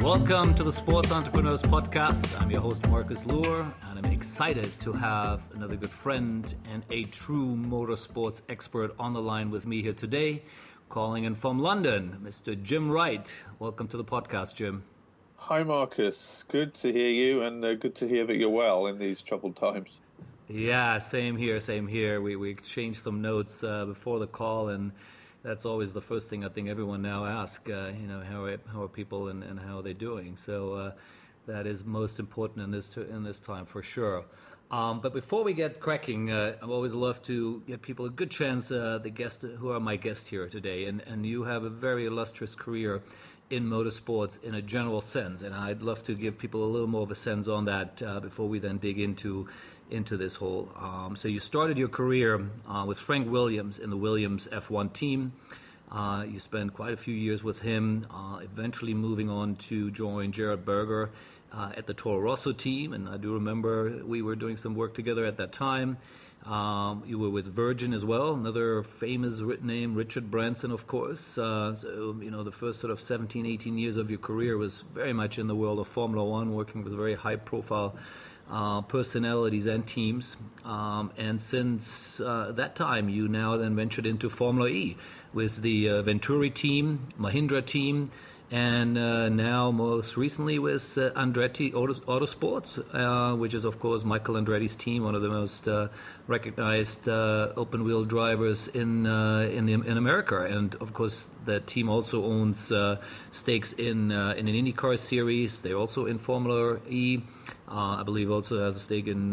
Welcome to the Sports Entrepreneurs Podcast. I'm your host, Marcus Luer, and I'm excited to have another good friend and a true motorsports expert on the line with me here today, calling in from London, Mr. Jim Wright. Welcome to the podcast, Jim. Hi, Marcus. Good to hear you, and good to hear that you're well in these troubled times. Yeah, same here. We exchanged some notes before the call, and that's always the first thing I think everyone now asks, how are people and how are they doing? So that is most important in this time for sure. But before we get cracking, I always love to give people a good chance, who are my guests here today. And you have a very illustrious career in motorsports in a general sense. And I'd love to give people a little more of a sense on that before we then dig into this whole. So you started your career with Frank Williams in the Williams F1 team. You spent quite a few years with him, eventually moving on to join Gerhard Berger at the Toro Rosso team. And I do remember we were doing some work together at that time. You were with Virgin as well, another famous name, Richard Branson, of course. So, the first sort of 17, 18 years of your career was very much in the world of Formula One, working with very high-profile personalities and teams. And since that time, you now then ventured into Formula E with the Venturi team, Mahindra team, and now most recently with Andretti Autosports, which is, of course, Michael Andretti's team, one of the most recognized open-wheel drivers in America. And, of course, the team also owns stakes in an IndyCar series. They're also in Formula E. I believe also has a stake in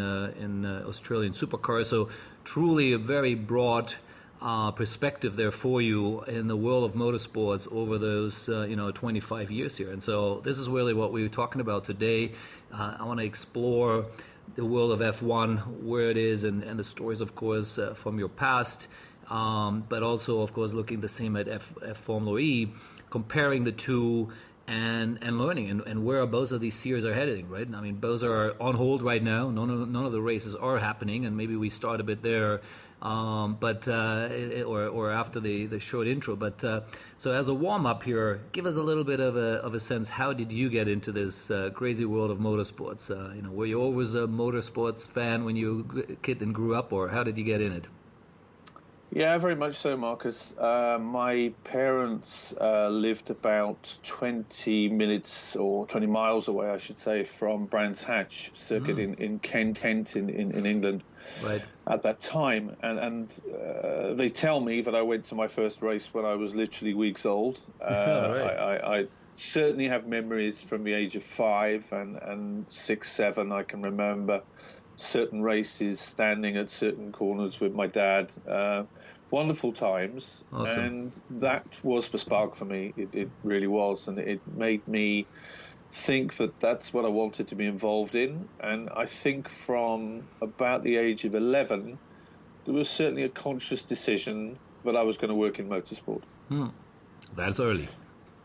Australian supercars. So truly a very broad perspective there for you in the world of motorsports over those 25 years here. And so this is really what we're talking about today. I want to explore the world of F1, where it is, and the stories, of course, from your past, but also, of course, looking the same at Formula E, comparing the two and learning and where both of these series are heading, right? I mean, both are on hold right now. None of the races are happening, and maybe we start a bit there, or after the short intro. But so as a warm up here, give us a little bit of a sense. How did you get into this crazy world of motorsports? Were you always a motorsports fan when you were a kid and grew up, or how did you get in it? Yeah, very much so, Marcus. My parents lived about 20 minutes or 20 miles away, I should say, from Brands Hatch circuit in Kent in England. Right. At that time. And they tell me that I went to my first race when I was literally weeks old. Right. I certainly have memories from the age of 5 and 6, 7. I can remember certain races, standing at certain corners with my dad. Wonderful times. Awesome. And that was the spark for me. It really was. And it made me think that that's what I wanted to be involved in. And I think from about the age of 11, there was certainly a conscious decision that I was going to work in motorsport. That's early.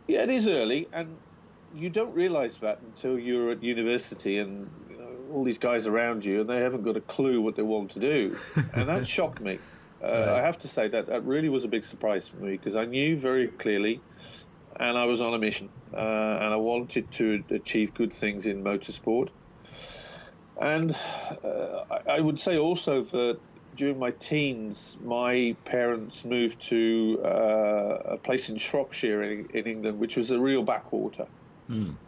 Yeah, it is early. And you don't realize that until you're at university and all these guys around you, and they haven't got a clue what they want to do. And that shocked me. Right. I have to say that really was a big surprise for me, because I knew very clearly, and I was on a mission, and I wanted to achieve good things in motorsport. And I would say also that during my teens, my parents moved to a place in Shropshire in England, which was a real backwater,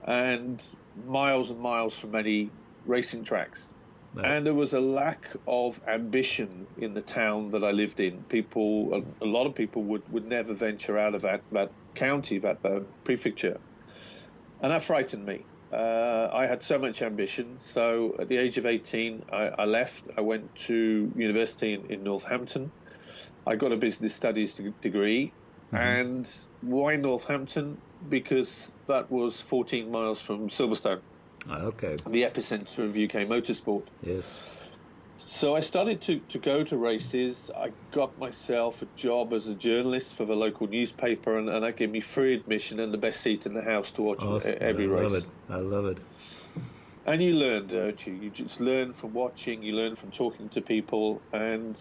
and miles from any racing tracks. Right. And there was a lack of ambition in the town that I lived in. A lot of people would never venture out of that county, that prefecture. And that frightened me. I had so much ambition. So at the age of 18, I left. I went to university in Northampton. I got a business studies degree. And why Northampton? Because that was 14 miles from Silverstone. Okay. The epicenter of UK motorsport. Yes. So I started to go to races. I got myself a job as a journalist for the local newspaper, and that gave me free admission and the best seat in the house to watch every race. I love it. And you learn, don't you? You just learn from watching, you learn from talking to people. And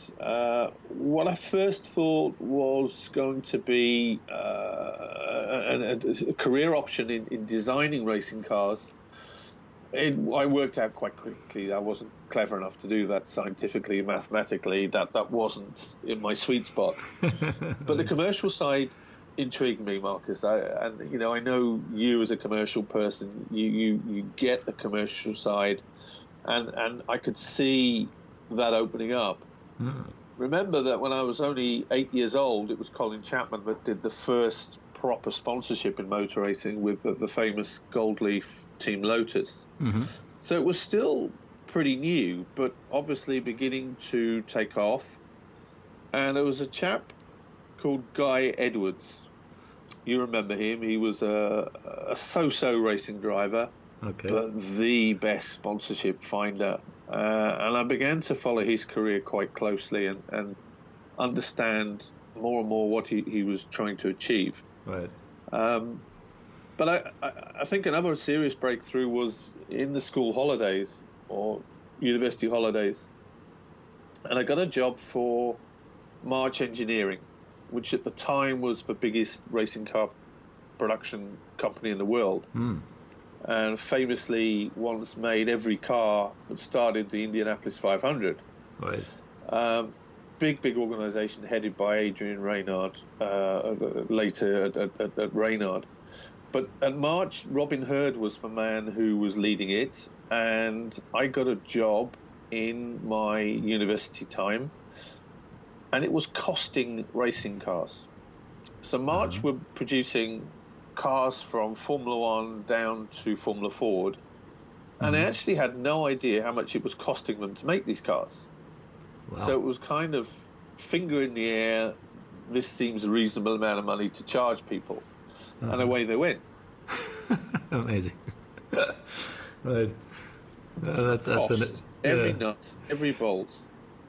what I first thought was going to be a career option in designing racing cars, I worked out quite quickly I wasn't clever enough to do that scientifically, mathematically. That wasn't in my sweet spot. But the commercial side intrigued me, Marcus. I know you as a commercial person, you get the commercial side, and I could see that opening up. Remember that when I was only 8 years old, it was Colin Chapman that did the first proper sponsorship in motor racing with the famous Gold Leaf Team Lotus. So it was still pretty new, but obviously beginning to take off. And there was a chap called Guy Edwards. You remember him. He was a so-so racing driver, but the best sponsorship finder. And I began to follow his career quite closely and understand more and more what he was trying to achieve. Right. But I think another serious breakthrough was in the school holidays or university holidays. And I got a job for March Engineering, which at the time was the biggest racing car production company in the world. And famously once made every car that started the Indianapolis 500. Right. Big organization headed by Adrian Reynard, later at Reynard. But at March, Robin Hurd was the man who was leading it, and I got a job in my university time, and it was costing racing cars. So March were producing cars from Formula One down to Formula Ford, and they actually had no idea how much it was costing them to make these cars. Wow. So it was kind of finger in the air, this seems a reasonable amount of money to charge people. And away they went. Amazing. Right. That's every nut, every bolt.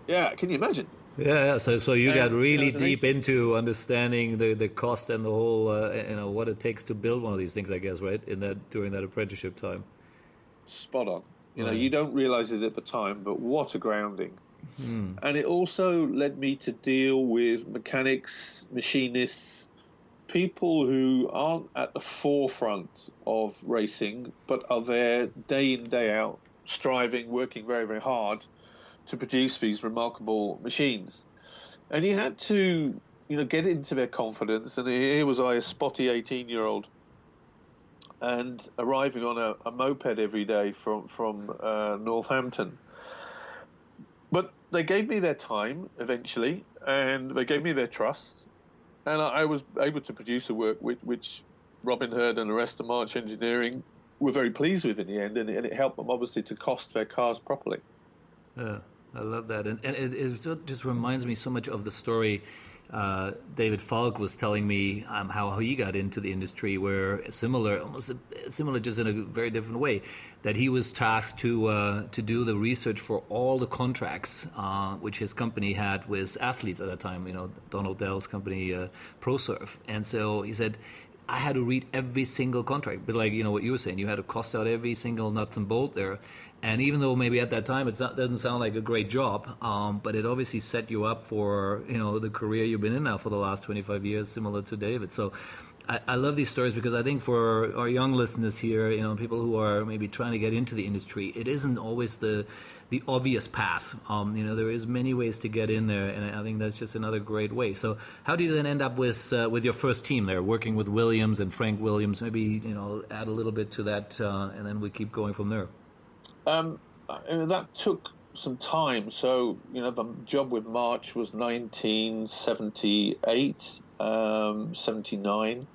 Yeah, can you imagine? Yeah. So you got really deep into understanding the cost and the whole, what it takes to build one of these things, I guess, right? During that apprenticeship time. Spot on. You don't realize it at the time, but what a grounding. And it also led me to deal with mechanics, machinists, people who aren't at the forefront of racing, but are there day in, day out, striving, working very, very hard to produce these remarkable machines. And you had to, get into their confidence. And here was I, a spotty 18-year-old, and arriving on a moped every day from Northampton. But they gave me their time eventually, and they gave me their trust, and I was able to produce a work which Robin Hurd and the rest of March Engineering were very pleased with in the end, and it helped them obviously to cost their cars properly. Yeah, I love that, and it just reminds me so much of the story David Falk was telling me how he got into the industry, where almost similar, just in a very different way, that he was tasked to do the research for all the contracts which his company had with athletes at that time. Donald Dell's company, ProSurf, and so he said, I had to read every single contract, but like what you were saying, you had to cost out every single nut and bolt there. And even though maybe at that time doesn't sound like a great job, but it obviously set you up for the career you've been in now for the last 25 years, similar to David. So I love these stories because I think for our young listeners here, people who are maybe trying to get into the industry, it isn't always the obvious path. There is many ways to get in there, and I think that's just another great way. So how do you then end up with your first team there, working with Williams and Frank Williams? Maybe add a little bit to that, and then we keep going from there. That took some time. So, the job with March was 1978, 79.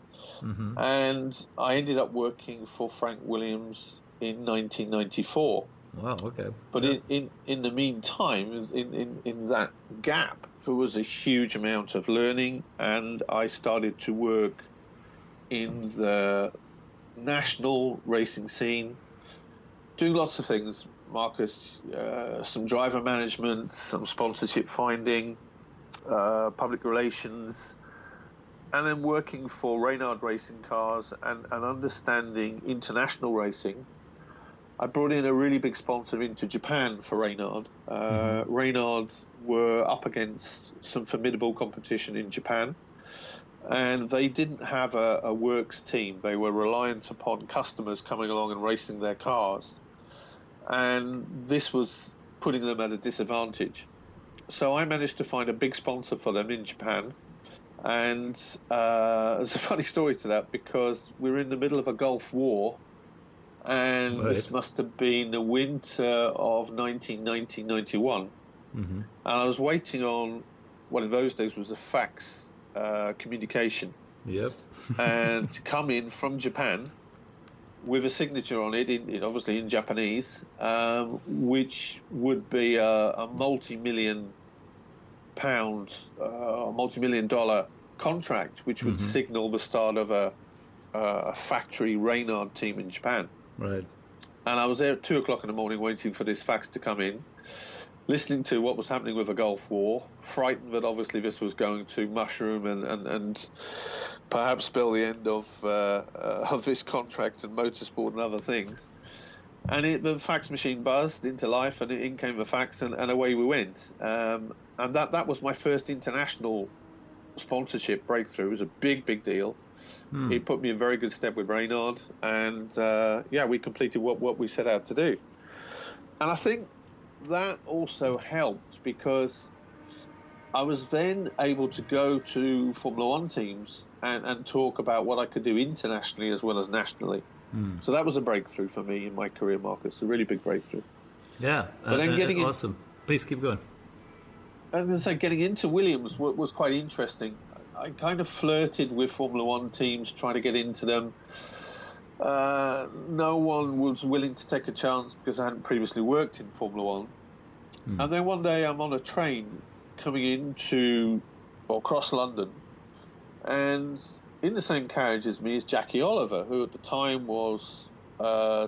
And I ended up working for Frank Williams in 1994. Wow, okay. But in the meantime, in that gap, there was a huge amount of learning, and I started to work in the national racing scene, doing lots of things, Marcus, some driver management, some sponsorship finding, public relations, and then working for Reynard Racing Cars and understanding international racing. I brought in a really big sponsor into Japan for Reynard. Reynard were up against some formidable competition in Japan, and they didn't have a works team. They were reliant upon customers coming along and racing their cars, and this was putting them at a disadvantage. So I managed to find a big sponsor for them in Japan. And there's a funny story to that, because we were in the middle of a Gulf War, and this must have been the winter of 1990-91. And I was waiting on what in those days was a fax communication. Yep. And to come in from Japan with a signature on it, obviously in Japanese, which would be a multi-million $multi-million contract, which would signal the start of a factory Reynard team in Japan. Right. And I was there at 2:00 in the morning waiting for this fax to come in, listening to what was happening with the Gulf War, frightened that obviously this was going to mushroom and perhaps spell the end of this contract and motorsport and other things. And the fax machine buzzed into life, and in came the fax, and away we went. And that was my first international sponsorship breakthrough. It was a big, big deal. It put me in very good step with Reynard, and we completed what we set out to do. And I think that also helped, because I was then able to go to Formula One teams and talk about what I could do internationally as well as nationally. So that was a breakthrough for me in my career, Marcus, a really big breakthrough. Yeah, but then awesome. Please keep going. I was going to say, getting into Williams was quite interesting. I kind of flirted with Formula One teams, trying to get into them. No one was willing to take a chance because I hadn't previously worked in Formula One. And then one day I'm on a train coming into or across London, and in the same carriage as me is Jackie Oliver, who at the time was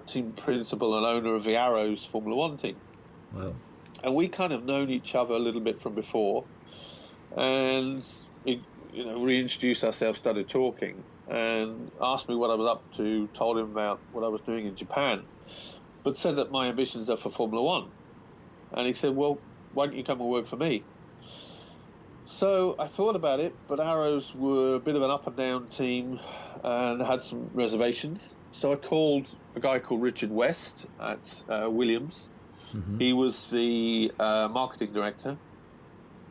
team principal and owner of the Arrows Formula One team. Wow. And we kind of known each other a little bit from before, and reintroduced ourselves, started talking, and asked me what I was up to, told him about what I was doing in Japan, but said that my ambitions are for Formula One. And he said, well, why don't you come and work for me? So I thought about it, but Arrows were a bit of an up and down team and had some reservations. So I called a guy called Richard West at Williams. He was the marketing director.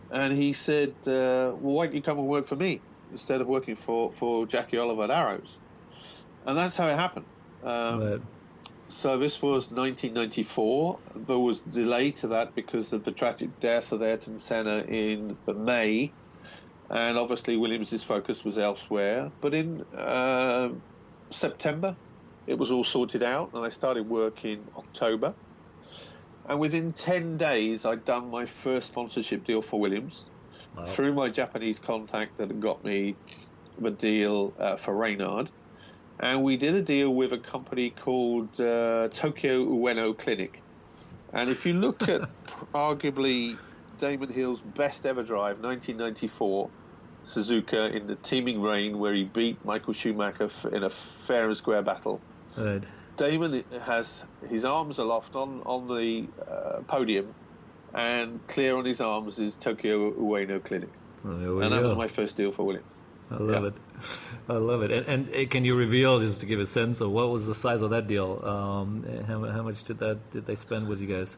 And he said, well, why don't you come and work for me instead of working for Jackie Oliver at Arrows? And that's how it happened. So this was 1994. There was a delay to that because of the tragic death of Ayrton Senna in May. And obviously Williams' focus was elsewhere. But in September, it was all sorted out, and I started work in October. And within 10 days, I'd done my first sponsorship deal for Williams through my Japanese contact that had got me the deal for Reynard. And we did a deal with a company called Tokyo Ueno Clinic. And if you look at arguably Damon Hill's best ever drive, 1994, Suzuka in the teeming rain, where he beat Michael Schumacher in a fair and square battle. Right. Damon has his arms aloft on the podium, and clear on his arms is Tokyo Ueno Clinic. Well, and that was my first deal for Williams. I love it. I love it. And can you reveal, just to give a sense of what was the size of that deal? How much did they spend with you guys?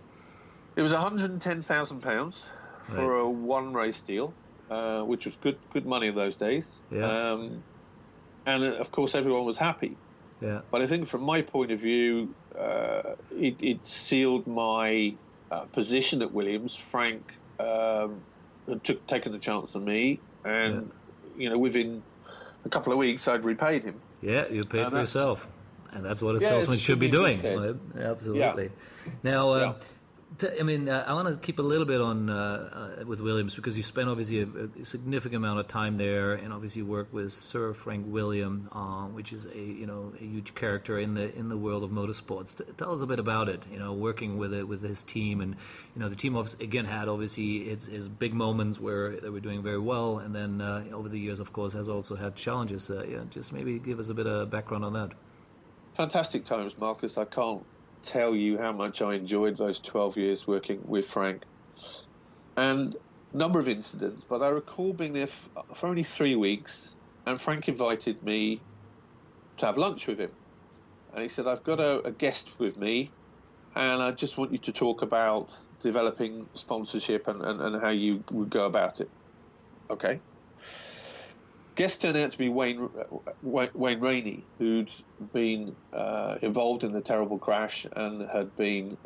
It was £110,000 for a one race deal, which was good money in those days. Yeah. And of course, everyone was happy. Yeah. But I think from my point of view, it sealed my position at Williams. Frank had taken the chance on me, and within a couple of weeks, I'd repaid him. Yeah, you paid for yourself, and that's what a salesman should be doing. Right? Absolutely. Yeah. Now, I want to keep a little bit on with Williams, because you spent obviously a significant amount of time there, and obviously you worked with Sir Frank William, which is a huge character in the world of motorsports. Tell us a bit about it. Working with his team, and the team again had obviously its big moments where they were doing very well, and then over the years, of course, has also had challenges. Just maybe give us a bit of background on that. Fantastic times, Marcus. I can't tell you how much I enjoyed those 12 years working with Frank. And a number of incidents, but I recall being there for only 3 weeks, and Frank invited me to have lunch with him. And he said, I've got a guest with me, and I just want you to talk about developing sponsorship and how you would go about it. Okay. Guest turned out to be Wayne Rainey, who'd been involved in the terrible crash and had been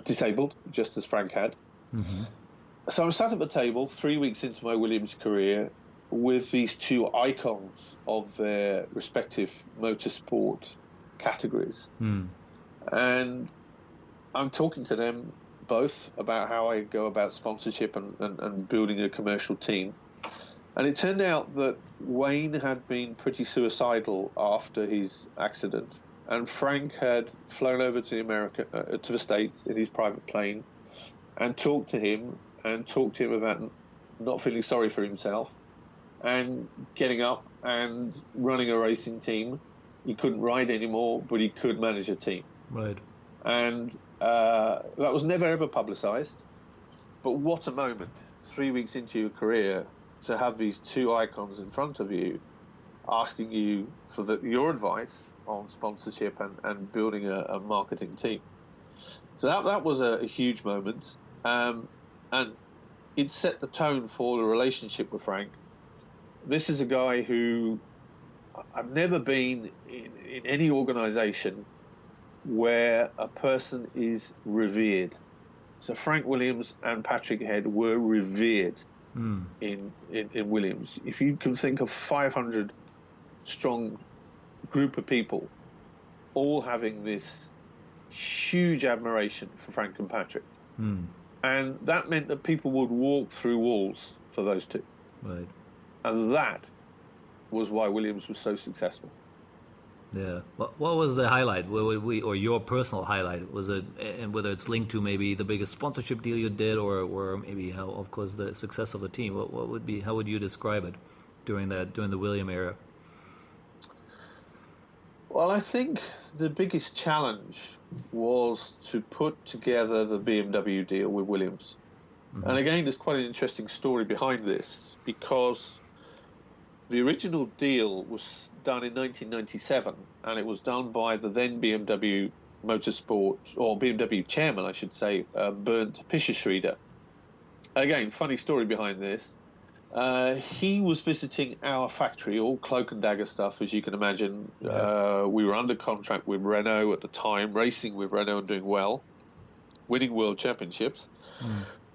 disabled, just as Frank had. Mm-hmm. So I'm sat at the table 3 weeks into my Williams career with these two icons of their respective motorsport categories. And I'm talking to them both about how I go about sponsorship and building a commercial team. And it turned out that Wayne had been pretty suicidal after his accident, and Frank had flown over to the States in his private plane, and talked to him about not feeling sorry for himself and getting up and running a racing team. He couldn't ride anymore, but he could manage a team. Right. And that was never ever publicized. But what a moment, 3 weeks into your career, to have these two icons in front of you asking you for your advice on sponsorship and building a marketing team. So that was a huge moment. And it set the tone for the relationship with Frank. This is a guy who I've never been in any organization where a person is revered. So Frank Williams and Patrick Head were revered in Williams. If you can think of 500 strong group of people all having this huge admiration for Frank and Patrick. And that meant that people would walk through walls for those two. Right. And that was why Williams was so successful. Yeah. What was the highlight? Or your personal highlight? Was it, and whether it's linked to maybe the biggest sponsorship deal you did, or maybe how, of course, the success of the team? What would be? How would you describe it during the William era? Well, I think the biggest challenge was to put together the BMW deal with Williams. And again, there's quite an interesting story behind this, because the original deal was done in 1997, and it was done by the then BMW Motorsports, or BMW chairman, I should say, Bernd Pischerschreider. Again, funny story behind this. He was visiting our factory, all cloak and dagger stuff, as you can imagine. Yeah. We were under contract with Renault at the time, racing with Renault and doing well, winning world championships.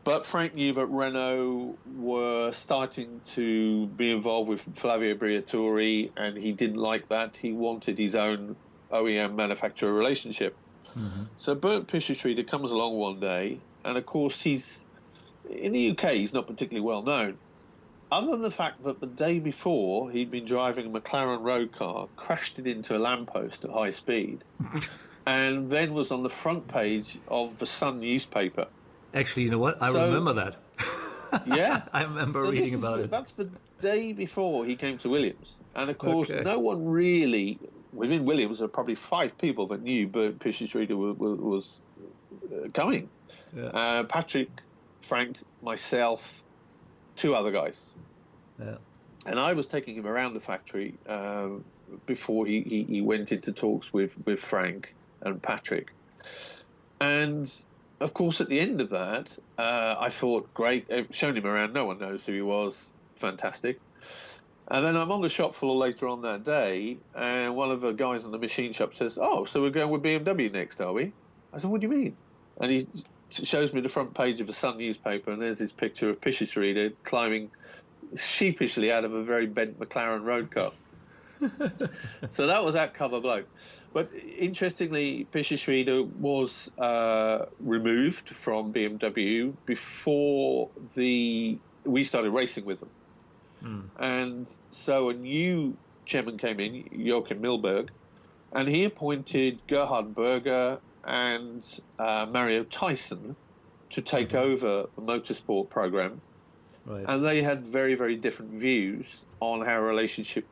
But Frank knew that Renault were starting to be involved with Flavio Briatore, and he didn't like that. He wanted his own OEM manufacturer relationship. So Bernd Pischerschreider comes along one day, and of course he's in the UK, he's not particularly well known. Other than the fact that the day before he'd been driving a McLaren road car, crashed it into a lamppost at high speed, and then was on the front page of the Sun newspaper. Actually, you know what? I remember that. Yeah. I remember reading about it. That's the day before he came to Williams. And of course, no one really, within Williams, there were probably 5 people that knew Bernd Pischerschreider was coming. Yeah. Patrick, Frank, myself, 2 other guys. Yeah. And I was taking him around the factory before he went into talks with Frank and Patrick. And of course, at the end of that, I thought, great, shown him around, no one knows who he was, fantastic. And then I'm on the shop floor later on that day, and one of the guys in the machine shop says, oh, so we're going with BMW next, are we? I said, what do you mean? And he shows me the front page of the Sun newspaper, and there's this picture of Pischerschreider climbing sheepishly out of a very bent McLaren road car. So that was that cover bloke. But interestingly, Pischerschreider was removed from BMW before we started racing with them. And so a new chairman came in, Joachim Milberg, and he appointed Gerhard Berger and Mario Tyson to take over the motorsport program. Right. And they had very, very different views on how a relationship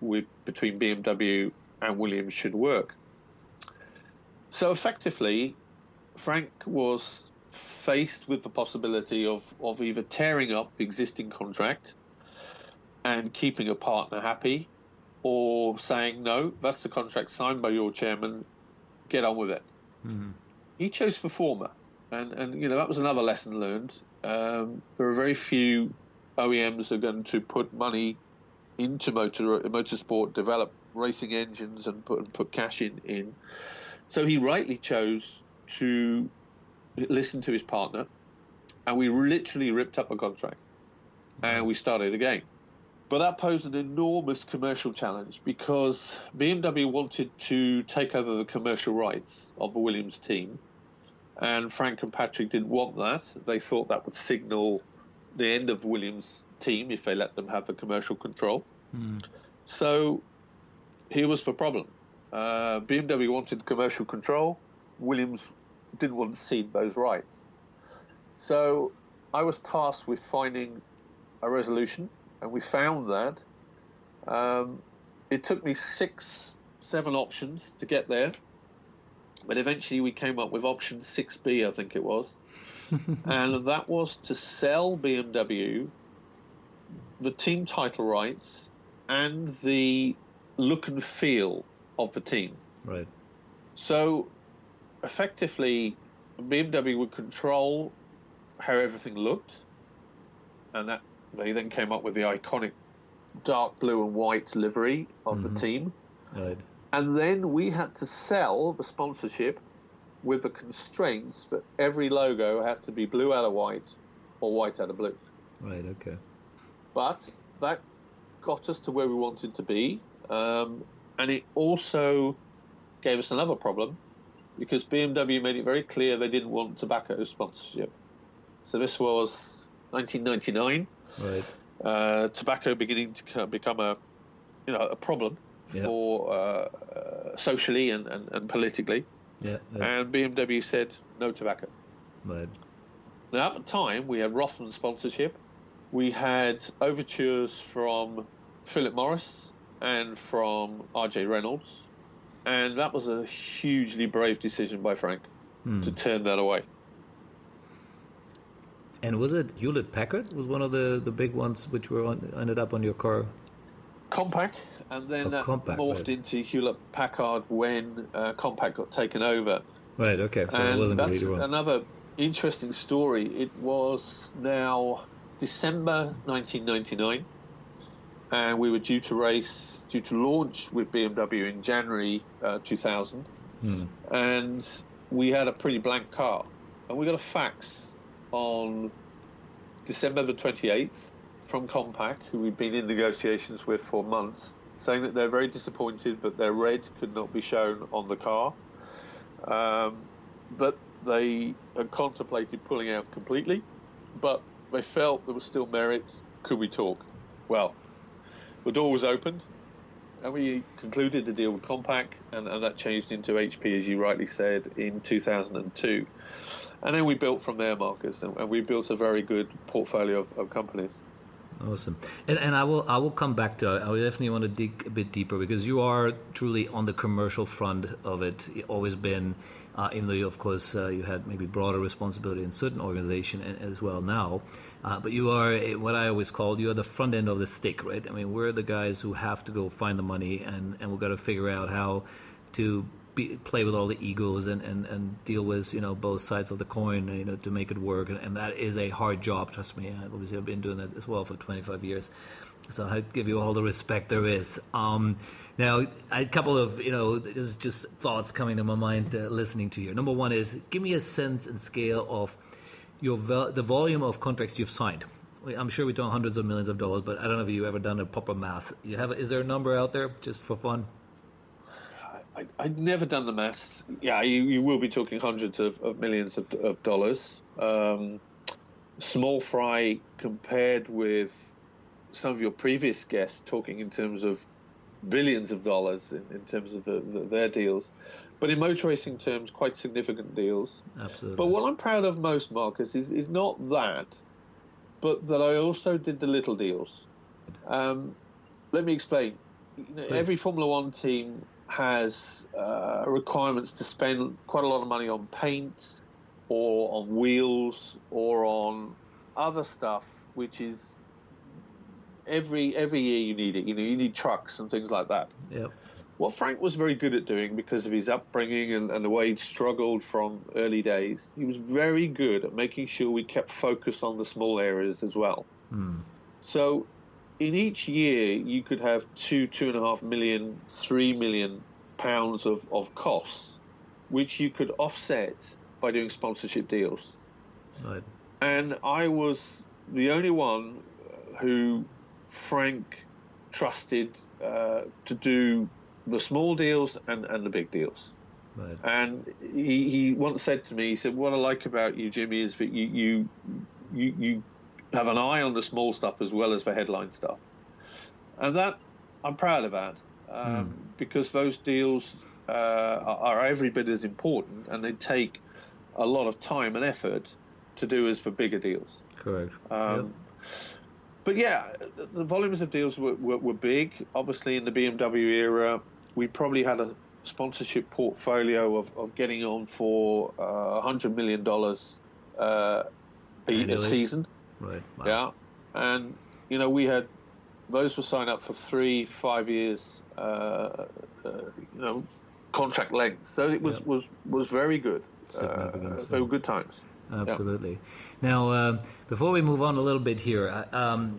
between BMW and Williams should work. So effectively, Frank was faced with the possibility of either tearing up the existing contract and keeping a partner happy, or saying, no, that's the contract signed by your chairman, get on with it. Mm-hmm. He chose the former. And that was another lesson learned. There are very few OEMs that are going to put money into motorsport, develop racing engines and put cash in. So he rightly chose to listen to his partner, and we literally ripped up a contract, and we started again. But that posed an enormous commercial challenge, because BMW wanted to take over the commercial rights of the Williams team, and Frank and Patrick didn't want that. They thought that would signal the end of the Williams team if they let them have the commercial control. So here was the problem. BMW wanted commercial control. Williams didn't want to cede those rights. So I was tasked with finding a resolution, and we found that. It took me 6-7 options to get there, but eventually we came up with option 6B, I think it was. And that was to sell BMW the team title rights and the look and feel of the team. Right. So effectively, BMW would control how everything looked, and that they then came up with the iconic dark blue and white livery of the team. Right. And then we had to sell the sponsorship with the constraints that every logo had to be blue out of white or white out of blue. Right, okay. But that got us to where we wanted to be. And it also gave us another problem, because BMW made it very clear they didn't want tobacco sponsorship. So this was 1999. Right. Tobacco beginning to become a problem for socially and politically. Yeah. And BMW said no tobacco. Right. Now at the time we had Rothman sponsorship. We had overtures from Philip Morris and from R.J. Reynolds, and that was a hugely brave decision by Frank to turn that away. And was it Hewlett-Packard was one of the big ones which ended up on your car? Compaq, and then that morphed into Hewlett-Packard when Compaq got taken over. Right, okay, so and it wasn't that's completely wrong. Another interesting story. It was now December 1999, and we were due to launch with BMW in January 2000, and we had a pretty blank car, and we got a fax on December the 28th from Compaq, who we'd been in negotiations with for months, saying that they're very disappointed that their red could not be shown on the car, but they had contemplated pulling out completely, but they felt there was still merit. Could we talk? Well, the door was opened, and we concluded the deal with Compaq, and that changed into HP, as you rightly said, in 2002. And then we built from there, Marcus, and we built a very good portfolio of companies. Awesome. And I will come back to it. I definitely want to dig a bit deeper, because you are truly on the commercial front of it. You've always been, even though, of course, you had maybe broader responsibility in certain organization as well now. But you are what I always call, you are the front end of the stick, right? I mean, we're the guys who have to go find the money, and we've got to figure out how to play with all the egos and deal with both sides of the coin to make it work, and that is a hard job, trust me. Obviously I've been doing that as well for 25 years, so I give you all the respect there is. Now a couple of this is just thoughts coming to my mind listening to you. Number one is, give me a sense and scale of the volume of contracts you've signed. I'm sure we're talking hundreds of millions of dollars, but I don't know if you've ever done a proper math. Is there a number out there just for fun? I'd never done the maths. Yeah, you will be talking hundreds of millions of dollars. Small fry compared with some of your previous guests talking in terms of billions of dollars in terms of their deals. But in motor racing terms, quite significant deals. Absolutely. But what I'm proud of most, Marcus, is not that, but that I also did the little deals. Let me explain. Every Formula One team has requirements to spend quite a lot of money on paint or on wheels or on other stuff, which is every year you need it. You need trucks and things like that. Yep. What Frank was very good at doing, because of his upbringing and the way he'd struggled from early days, he was very good at making sure we kept focus on the small areas as well. So in each year, you could have 2.5 million, 3 million pounds of costs, which you could offset by doing sponsorship deals. Right. And I was the only one who Frank trusted to do the small deals and the big deals. Right. And he once said to me, he said, "What I like about you, Jimmy, is that you have an eye on the small stuff as well as the headline stuff." And that, I'm proud of that, because those deals are every bit as important, and they take a lot of time and effort to do as for bigger deals. Correct. But yeah, the volumes of deals were big. Obviously, in the BMW era, we probably had a sponsorship portfolio of getting on for $100 million a season. Right. Wow. Yeah. And, we had, those were signed up for 3-5 years, contract length. So it was very good. They were good times. Absolutely. Yeah. Now, before we move on a little bit here,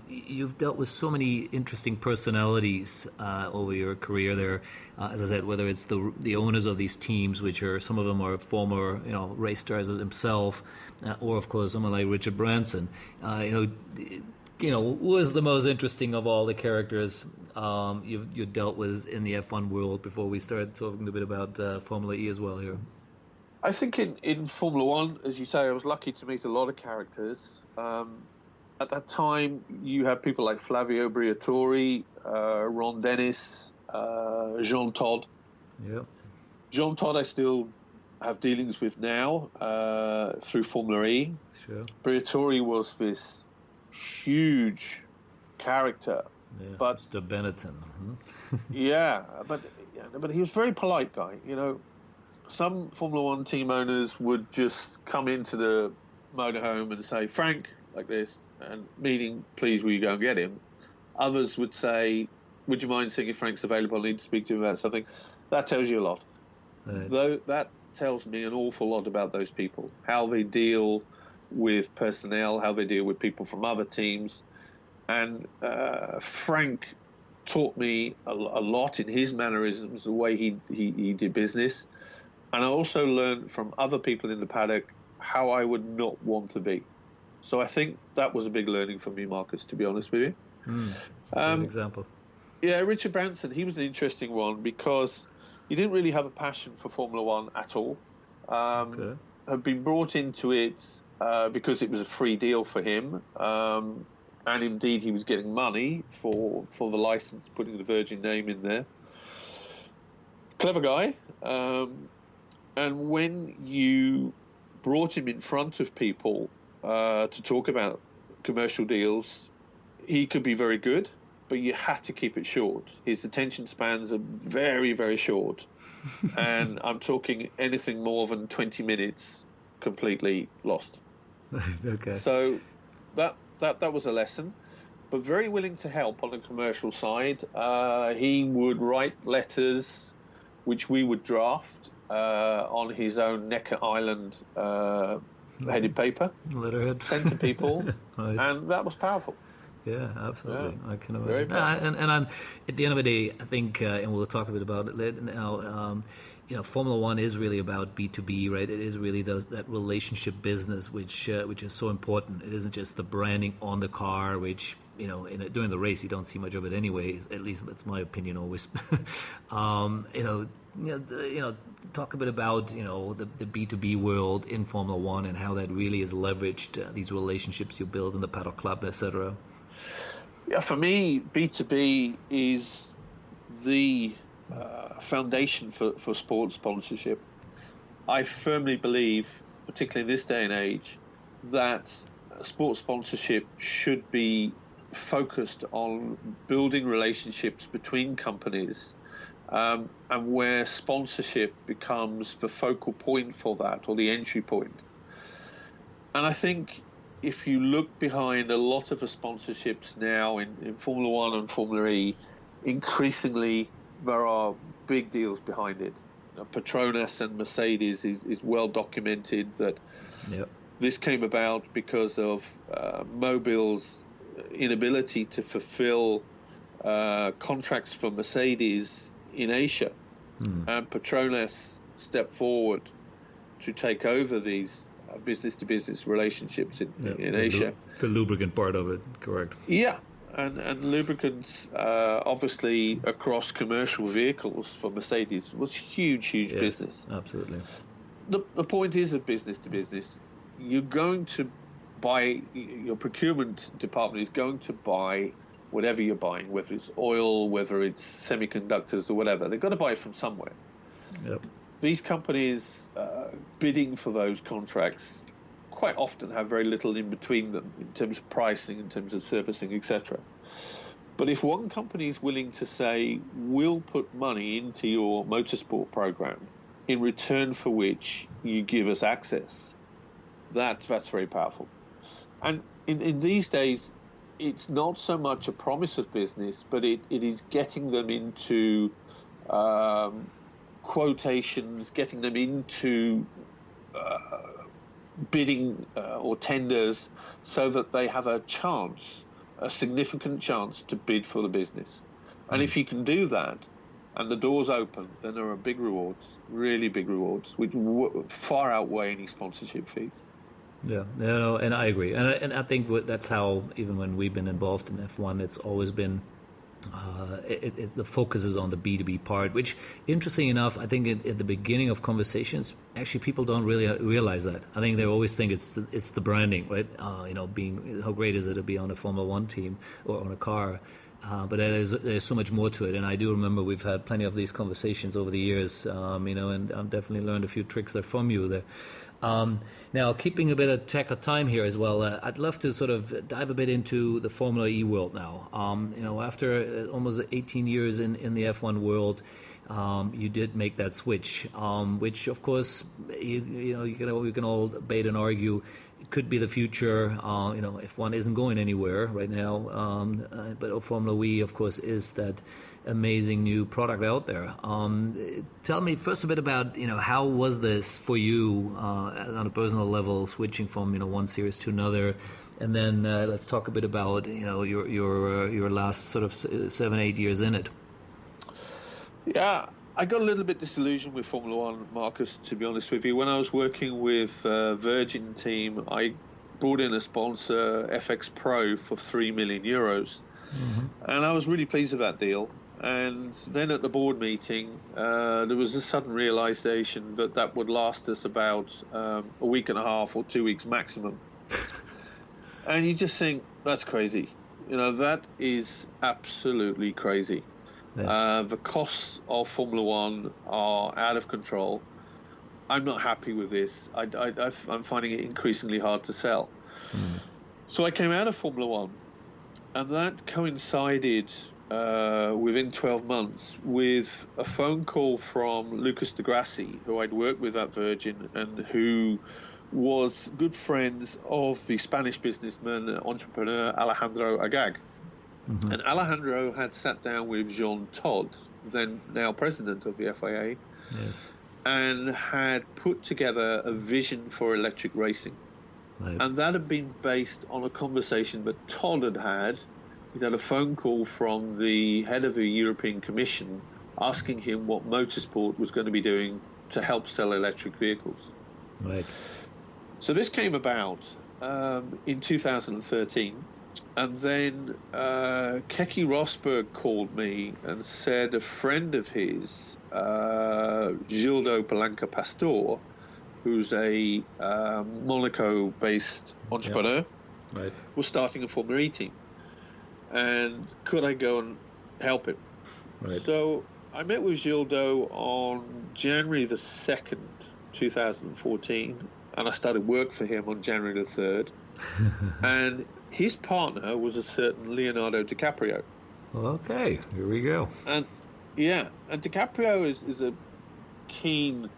you've dealt with so many interesting personalities over your career there. As I said, whether it's the owners of these teams, which are some of them are former race drivers himself, or of course someone like Richard Branson. Who is the most interesting of all the characters you've dealt with in the F1 world before we start talking a bit about Formula E as well here? I think in Formula One, as you say, I was lucky to meet a lot of characters. At that time, you had people like Flavio Briatore, Ron Dennis, Jean Todt. Yeah. Jean Todt I still have dealings with now through Formula E. Sure. Briatore was this huge character. Yeah, but Mr. Benetton. Yeah, but he was a very polite guy. Some Formula One team owners would just come into the motorhome and say, "Frank," like this, and meaning, "Please, will you go and get him?" Others would say, "Would you mind seeing if Frank's available? I need to speak to him about something." That tells you a lot. Right. Though that tells me an awful lot about those people, how they deal with personnel, how they deal with people from other teams. And Frank taught me a lot in his mannerisms, the way he did business. And I also learned from other people in the paddock how I would not want to be. So I think that was a big learning for me, Marcus, to be honest with you. Great example. Yeah, Richard Branson, he was an interesting one because he didn't really have a passion for Formula One at all. Okay. Had been brought into it because it was a free deal for him. And indeed, he was getting money for the license, putting the Virgin name in there. Clever guy. And when you brought him in front of people to talk about commercial deals, he could be very good, but you had to keep it short. His attention spans are very, very short. And I'm talking anything more than 20 minutes, completely lost. Okay. So that was a lesson, but very willing to help on the commercial side. He would write letters, which we would draft on his own Necker Island headed paper, letterhead, sent to people, right. And that was powerful. Yeah, absolutely. Yeah. I can Very imagine. And I'm, at the end of the day, I think, and we'll talk a bit about it now. Formula One is really about B2B, right? It is really that relationship business, which is so important. It isn't just the branding on the car, which during the race you don't see much of it anyway. At least that's my opinion always. Talk a bit about the B2B world in Formula One and how that really is leveraged. These relationships you build in the paddock club, etc. Yeah, for me, B2B is the foundation for sports sponsorship. I firmly believe, particularly in this day and age, that sports sponsorship should be focused on building relationships between companies and where sponsorship becomes the focal point for that, or the entry point. And I think if you look behind a lot of the sponsorships now in Formula One and Formula E, increasingly there are big deals behind it. Petronas and Mercedes is well documented that this came about because of Mobil's inability to fulfill contracts for Mercedes in Asia. And Petronas stepped forward to take over these business-to-business relationships in Asia. The lubricant part of it, correct. Yeah, and lubricants, obviously, across commercial vehicles for Mercedes was huge business. Absolutely. The point is of business-to-business, you're going to buy, your procurement department is going to buy whatever you're buying, whether it's oil, whether it's semiconductors or whatever. They've got to buy it from somewhere. Yep. These companies bidding for those contracts quite often have very little in between them in terms of pricing, in terms of servicing, etc. But if one company is willing to say, we'll put money into your motorsport program in return for which you give us access, that's very powerful. And in these days, it's not so much a promise of business, but it is getting them into quotations, getting them into bidding or tenders so that they have a chance, a significant chance to bid for the business. And if you can do that and the doors open, then there are big rewards, really big rewards, which far outweigh any sponsorship fees. Yeah, and I agree. And I think that's how, even when we've been involved in F1, it's always been the focus is on the B2B part, which, interesting enough, I think at the beginning of conversations, actually people don't really realize that. I think they always think it's the branding, right? Being, how great is it to be on a Formula One team or on a car? But there's so much more to it, and I do remember we've had plenty of these conversations over the years, and I've definitely learned a few tricks there from you there. Now, keeping a bit of track of time here as well, I'd love to sort of dive a bit into the Formula E world now. After almost 18 years in the F1 world, you did make that switch, which of course you can all debate and argue it could be the future. F1 isn't going anywhere right now, but Formula E, of course, is that amazing new product out there. Tell me first a bit about how was this for you on a personal level, switching from one series to another, and then let's talk a bit about your last sort of 7-8 years in it. Yeah, I got a little bit disillusioned with Formula One, Marcus, to be honest with you. When I was working with Virgin team, I brought in a sponsor, FX Pro, for €3 million. And I was really pleased with that deal. And then at the board meeting, there was a sudden realization that would last us about a week and a half or 2 weeks maximum. And you just think, that's crazy. That is absolutely crazy. Yeah. The costs of Formula One are out of control. I'm not happy with this. I'm finding it increasingly hard to sell. So I came out of Formula One, and that coincided within 12 months with a phone call from Lucas de Grassi, who I'd worked with at Virgin and who was good friends of the Spanish businessman, entrepreneur Alejandro Agag. And Alejandro had sat down with Jean Todt, then now president of the FIA, and had put together a vision for electric racing. Right. And that had been based on a conversation that Todd had had. He'd had a phone call from the head of the European Commission asking him what motorsport was going to be doing to help sell electric vehicles. Right. So this came about in 2013. And then Keke Rosberg called me and said a friend of his, Gildo Palanca Pastor, who's a Monaco-based entrepreneur, was starting a Formula E team. And could I go and help him? Right. So I met with Gildo on January the 2nd, 2014, and I started work for him on January the 3rd. And his partner was a certain Leonardo DiCaprio. Okay, here we go. And Yeah, and DiCaprio is a keen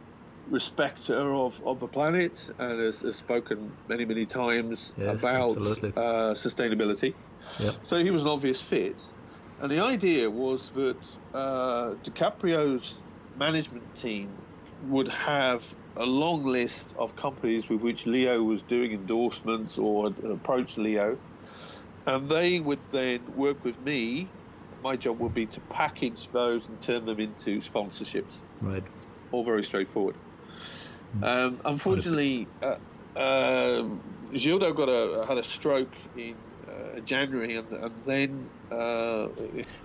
respecter of the planet and has spoken many times Yes, about absolutely. sustainability. Yep. So he was an obvious fit. And the idea was that DiCaprio's management team would have a long list of companies with which Leo was doing endorsements or had approached Leo. And they would then work with me. My job would be to package those and turn them into sponsorships. Right. All very straightforward. On a bit. Unfortunately, Gildo had a stroke in January, and then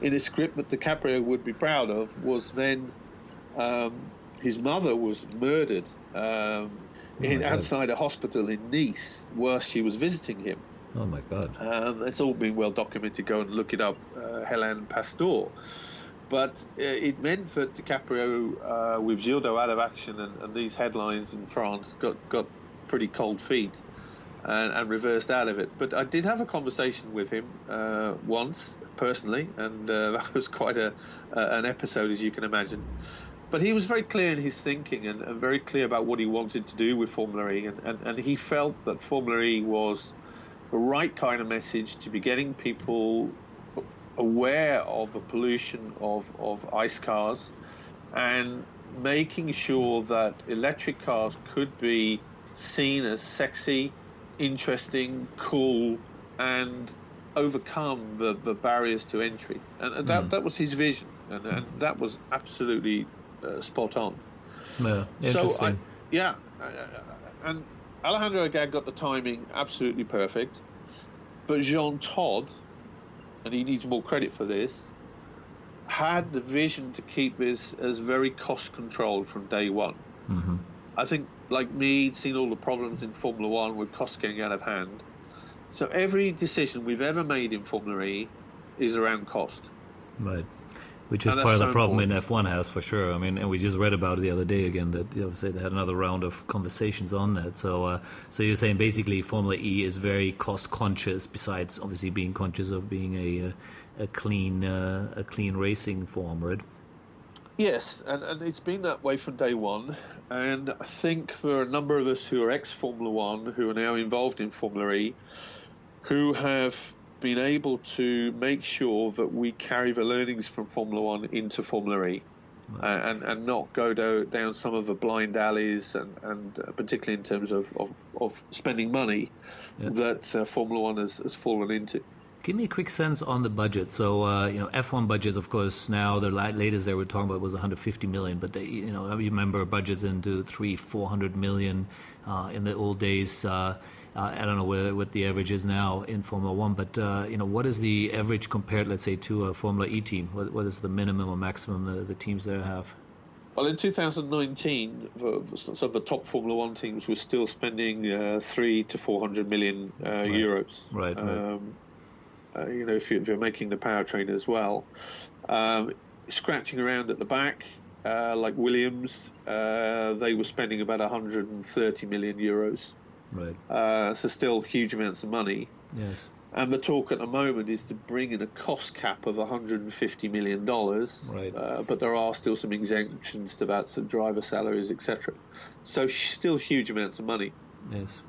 in a script that DiCaprio would be proud of was then his mother was murdered Oh my God. outside a hospital in Nice whilst she was visiting him. Oh my God. It's all been well documented. Go and look it up, Helen Pasteur. But it meant that DiCaprio, with Gildo out of action and these headlines in France, got pretty cold feet and reversed out of it. But I did have a conversation with him once, personally, and that was quite an episode, as you can imagine. But he was very clear in his thinking and very clear about what he wanted to do with Formula E. And he felt that Formula E was the right kind of message to be getting people aware of the pollution of ICE cars and making sure that electric cars could be seen as sexy, interesting, cool, and overcome the barriers to entry. And that was his vision, and that was absolutely spot on. Yeah, So interesting. and Alejandro Agag got the timing absolutely perfect, but Jean Todt, and he needs more credit for this, had the vision to keep this as very cost controlled from day one. Mm-hmm. I think, like me, he'd seen all the problems in Formula One with costs getting out of hand. So every decision we've ever made in Formula E is around cost. Right. Which is And part that's of the so problem important. in F1 has for sure. I mean, and we just read about it the other day again that obviously they had another round of conversations on that. So you're saying basically Formula E is very cost conscious, besides obviously being conscious of being a clean racing form, right? Yes, and it's been that way from day one. And I think for a number of us who are ex-Formula One, who are now involved in Formula E, who have been able to make sure that we carry the learnings from Formula One into Formula E. And not go down some of the blind alleys and particularly in terms of spending money that Formula One has fallen into. Give me a quick sense on the budget. So, F1 budgets, of course, now the latest they were talking about was 150 million, but they, I remember budgets into 300-400 million in the old days. I don't know what the average is now in Formula One, but what is the average compared, let's say, to a Formula E team? What is the minimum or maximum the teams there have? Well, in 2019, some of the top Formula One teams were still spending 300 to 400 million euros. Right. If you're making the powertrain as well, scratching around at the back, like Williams, they were spending about 130 million euros. Right. So still huge amounts of money. Yes. And the talk at the moment is to bring in a cost cap of $150 million. Right. But there are still some exemptions to that, some driver salaries, etc. So still huge amounts of money. Yes.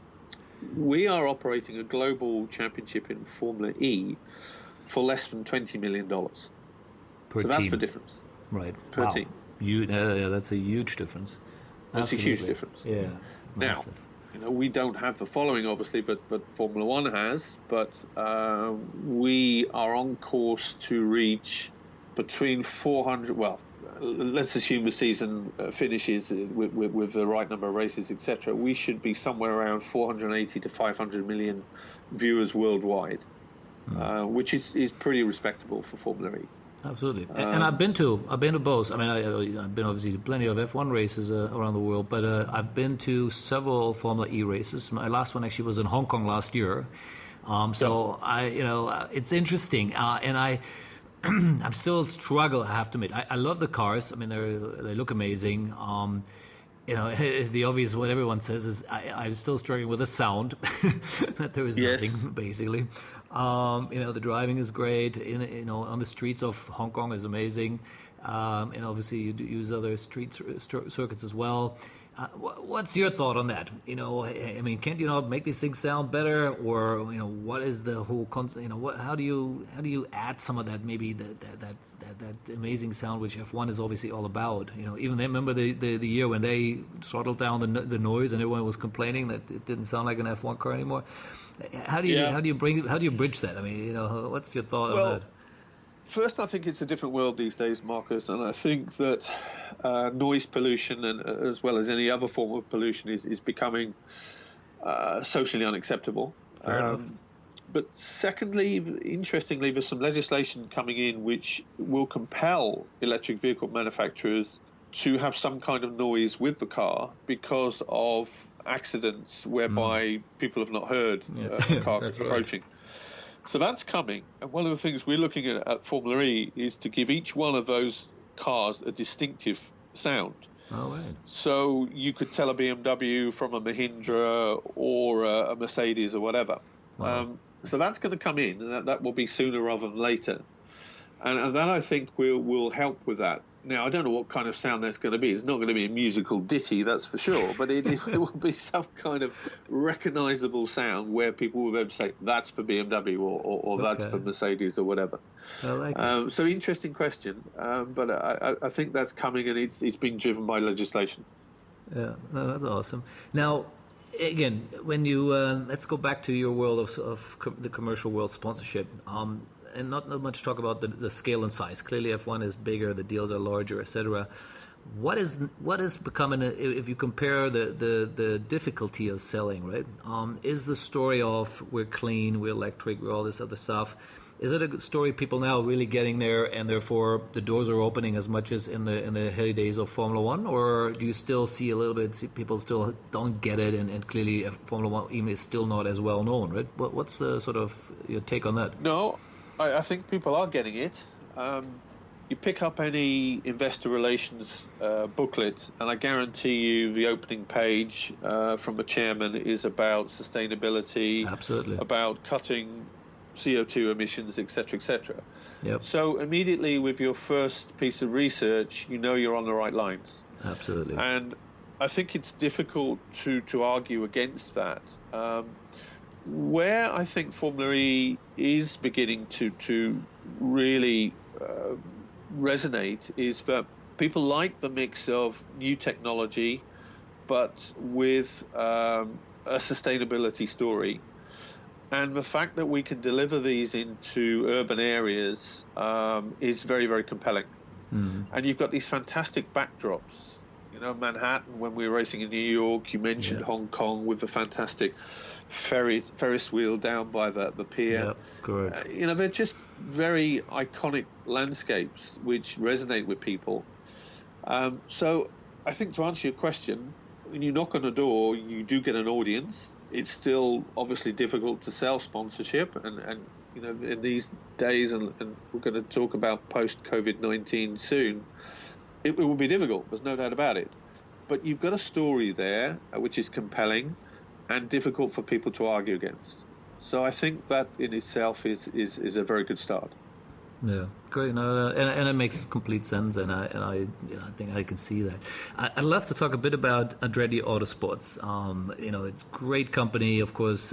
We are operating a global championship in Formula E for less than $20 million. Per so that's team. the difference. Right. Per Wow. team. That's a huge difference. That's Absolutely. a huge difference. Yeah. Massive. Now, we don't have the following, obviously, but Formula One has. But we are on course to reach between 400. Well, let's assume the season finishes with the right number of races, etc. We should be somewhere around 480 to 500 million viewers worldwide, which is pretty respectable for Formula E. Absolutely, and I've been to both. I mean, I've been obviously to plenty of F1 races around the world, but I've been to several Formula E races. My last one actually was in Hong Kong last year. It's interesting, and I'm still struggle. I have to admit, I love the cars. I mean, they look amazing. The obvious, what everyone says is I'm still struggling with the sound, that there is nothing, basically. The driving is great. On the streets of Hong Kong is amazing. and obviously you do use other street circuits as well. What's your thought on that? I mean, can't you not make these things sound better, or what is the whole concept? How do you add some of that, maybe that amazing sound which F1 is obviously all about? Even they remember the year when they throttled down the noise and everyone was complaining that it didn't sound like an F1 car anymore. How do you bridge that? I mean, what's your thought on that? First, I think it's a different world these days, Marcus, and I think that noise pollution, and as well as any other form of pollution, is becoming socially unacceptable. Fair enough. But secondly, interestingly, there's some legislation coming in which will compel electric vehicle manufacturers to have some kind of noise with the car because of accidents whereby people have not heard a car approaching. Right. So that's coming, and one of the things we're looking at Formula E is to give each one of those cars a distinctive sound. Oh, right. So you could tell a BMW from a Mahindra or a Mercedes or whatever. Wow. So that's going to come in, and that will be sooner rather than later. And that, I think, will help with that. Now, I don't know what kind of sound that's going to be. It's not going to be a musical ditty, that's for sure, but it will be some kind of recognizable sound where people will be able to say, that's for BMW or that's for Mercedes or whatever. I like it. So interesting question, but I think that's coming, and it's being driven by legislation. Yeah, no, that's awesome. Now, again, when you let's go back to your world of the commercial world, sponsorship. And not much talk about the scale and size. Clearly, F1 is bigger, the deals are larger, etc. What is becoming, if you compare the difficulty of selling, right? Is the story of we're clean, we're electric, we're all this other stuff? Is it a story people now really getting there, and therefore the doors are opening as much as in the heydays of Formula One, or do you still see a little bit people still don't get it, and clearly Formula One even is still not as well known, right? What's the sort of your take on that? No. I think people are getting it. You pick up any investor relations booklet, and I guarantee you the opening page from the chairman is about sustainability, absolutely, about cutting CO2 emissions, etc., etc. Yep. So immediately with your first piece of research, you're on the right lines. Absolutely. And I think it's difficult to argue against that. Where I think Formula E is beginning to really resonate is that people like the mix of new technology, but with a sustainability story. And the fact that we can deliver these into urban areas is very, very compelling. Mm-hmm. And you've got these fantastic backdrops. Manhattan, when we were racing in New York, you mentioned Hong Kong with the fantastic Ferris wheel down by the pier. Yep, correct. They're just very iconic landscapes which resonate with people. So I think to answer your question, when you knock on a door, you do get an audience. It's still obviously difficult to sell sponsorship, and in these days, and we're going to talk about post-COVID-19 soon, it will be difficult. There's no doubt about it. But you've got a story there which is compelling and difficult for people to argue against. So I think that in itself is a very good start. Yeah, great. No, and it makes complete sense, and I think I can see that. I'd love to talk a bit about Andretti Autosports. It's a great company, of course.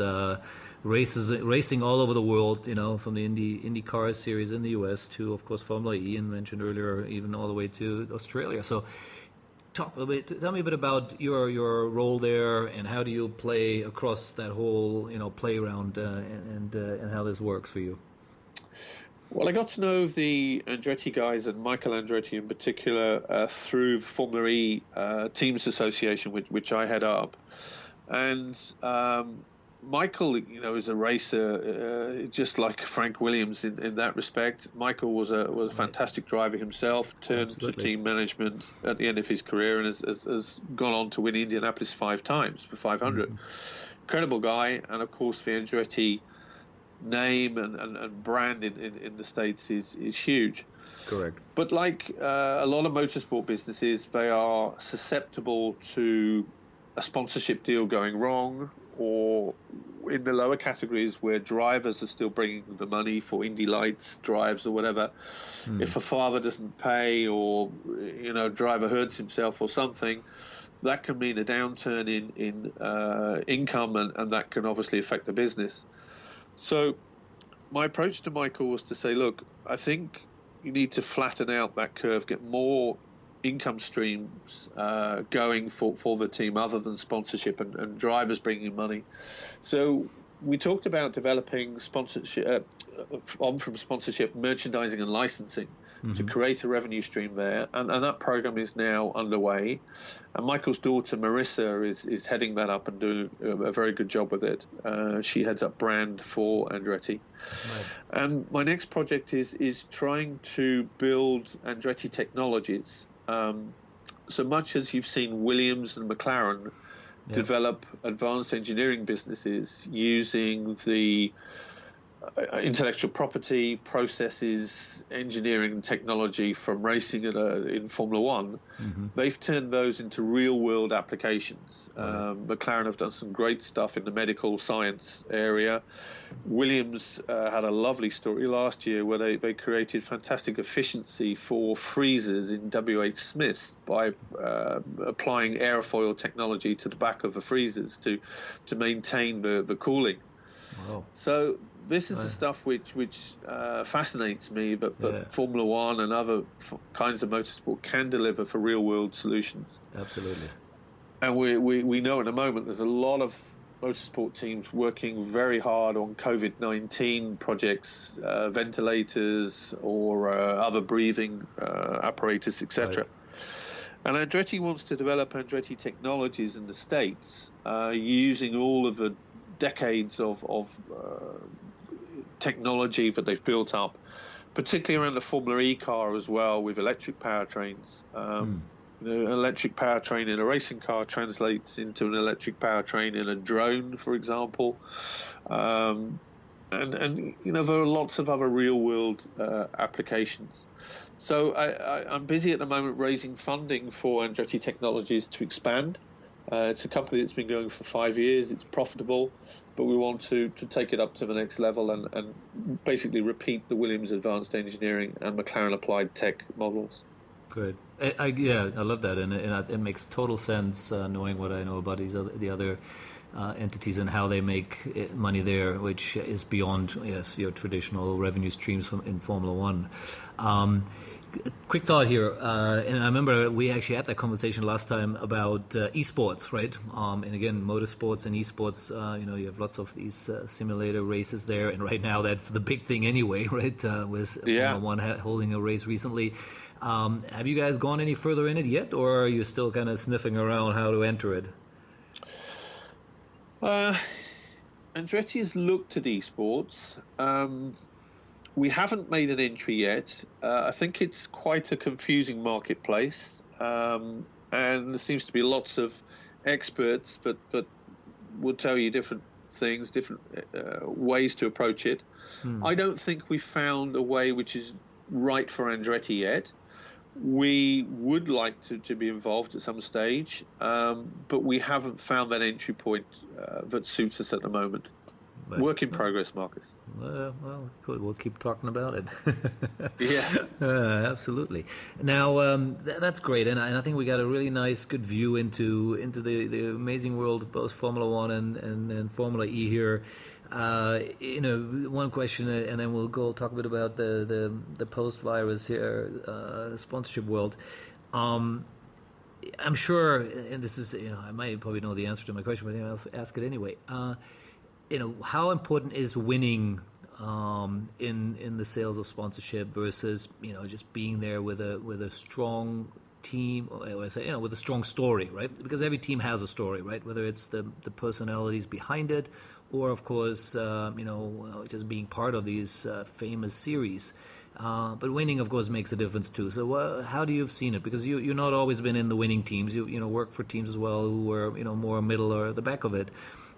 Racing all over the world. From the IndyCar series in the US to, of course, Formula E, and mentioned earlier, even all the way to Australia. So, tell me a bit about your role there, and how do you play across that whole play around, and how this works for you. Well, I got to know the Andretti guys, and Michael Andretti in particular, through the Formula E Teams Association, which I head up. And Michael, is a racer, just like Frank Williams in that respect. Michael was a fantastic driver himself, turned to team management at the end of his career, and has gone on to win Indianapolis 5 times for 500. Incredible guy, and of course the Andretti name and brand in the States is huge. Correct. But like a lot of motorsport businesses, they are susceptible to a sponsorship deal going wrong, or in the lower categories where drivers are still bringing the money for Indy Lights drives or whatever, if a father doesn't pay or, driver hurts himself or something, that can mean a downturn in income, and that can obviously affect the business. So my approach to Michael was to say, look, I think you need to flatten out that curve, get more income streams going for the team other than sponsorship and drivers bringing money. So we talked about developing sponsorship from sponsorship, merchandising and licensing to create a revenue stream there, and that program is now underway. And Michael's daughter Marissa is heading that up and doing a very good job with it. She heads up brand for Andretti. Right. And my next project is trying to build Andretti technologies. So much as you've seen Williams and McLaren develop advanced engineering businesses using the intellectual property, processes, engineering and technology from racing in Formula One, they've turned those into real-world applications. McLaren have done some great stuff in the medical science area. Williams had a lovely story last year where they created fantastic efficiency for freezers in WH Smiths by applying airfoil technology to the back of the freezers to maintain the cooling. Wow. So this is the stuff which fascinates me, but Formula One and other kinds of motorsport can deliver for real-world solutions. Absolutely. And we know at the moment there's a lot of motorsport teams working very hard on COVID-19 projects, ventilators or other breathing apparatus, etc. Right. And Andretti wants to develop Andretti technologies in the States using all of the decades of technology that they've built up, particularly around the Formula E car as well, with electric powertrains. An electric powertrain in a racing car translates into an electric powertrain in a drone, for example. And there are lots of other real-world applications. So I'm busy at the moment raising funding for Andretti Technologies to expand. It's a company that's been going for 5 years. It's profitable, but we want to take it up to the next level and basically repeat the Williams Advanced Engineering and McLaren Applied Tech models. Good. I love that, and it makes total sense knowing what I know about the other entities and how they make money there, which is beyond your traditional revenue streams in Formula One. Quick thought here, and I remember we actually had that conversation last time about esports, right? And again, motorsports and esports, you have lots of these simulator races there, and right now that's the big thing anyway, right? With Formula One holding a race recently. Have you guys gone any further in it yet, or are you still kind of sniffing around how to enter it? Andretti has looked at esports. We haven't made an entry yet. I think it's quite a confusing marketplace, and there seems to be lots of experts that will tell you different things, different ways to approach it. I don't think we've found a way which is right for Andretti yet. We would like to be involved at some stage, but we haven't found that entry point that suits us at the moment. Work in progress, Marcus. Well, good. We'll keep talking about it. Yeah, absolutely. Now, that's great, and I think we got a really nice, good view into the amazing world of both Formula One and Formula E here. One question, and then we'll go talk a bit about the post-virus here, sponsorship world. I'm sure, and this is, I might probably know the answer to my question, but I'll ask it anyway. How important is winning in the sales of sponsorship versus just being there with a strong team, or I say with a strong story, right? Because every team has a story, right? Whether it's the personalities behind it, or of course just being part of these famous series. But winning, of course, makes a difference too. So how do you have seen it? Because you've not always been in the winning teams. You work for teams as well who were more middle or at the back of it.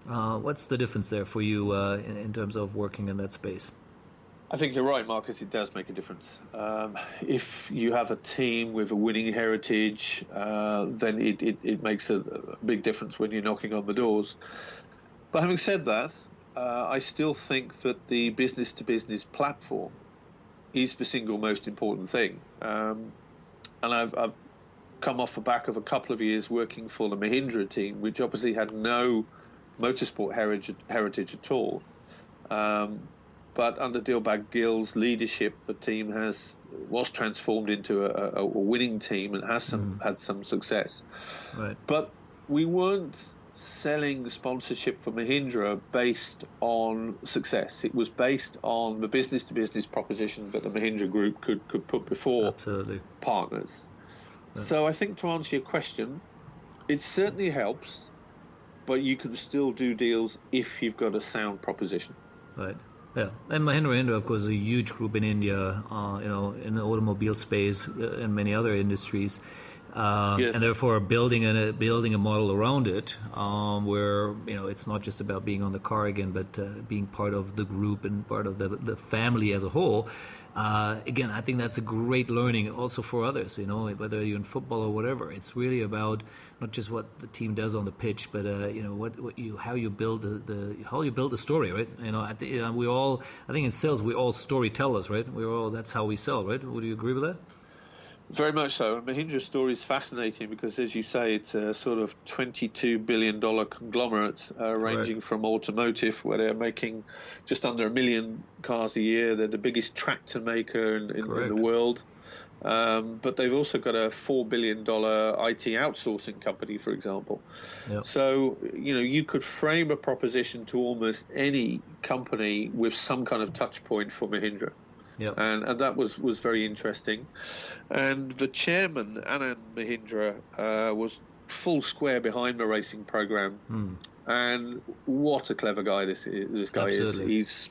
What's the difference there for you in terms of working in that space? I think you're right, Marcus. It does make a difference. If you have a team with a winning heritage, then it makes a big difference when you're knocking on the doors. But having said that, I still think that the business-to-business platform is the single most important thing. And I've come off the back of a couple of years working for the Mahindra team, which obviously had no motorsport heritage at all. But under Dilbagh Gill's leadership, the team was transformed into a winning team and had some success. Right. But we weren't selling sponsorship for Mahindra based on success. It was based on the business-to-business proposition that the Mahindra Group could put before Absolutely. partners. Right. So I think, to answer your question, it certainly helps, but you can still do deals if you've got a sound proposition. Right. Yeah, and Mahindra, of course, is a huge group in India, in the automobile space and many other industries, Yes. and therefore building a model around it, where it's not just about being on the car again, but being part of the group and part of the family as a whole. Again, I think that's a great learning also for others. Whether you're in football or whatever, it's really about not just what the team does on the pitch, but how you build the story, right? I think in sales we're all storytellers, right? That's how we sell, right? Would you agree with that? Very much so. And Mahindra's story is fascinating because, as you say, it's a sort of $22 billion conglomerate ranging from automotive, where they're making just under 1 million cars a year. They're the biggest tractor maker in the world. But they've also got a $4 billion IT outsourcing company, for example. Yep. So, you could frame a proposition to almost any company with some kind of touch point for Mahindra. Yep. And that was very interesting. And the chairman, Anand Mahindra, was full square behind the racing program. And what a clever guy this guy Absolutely. is.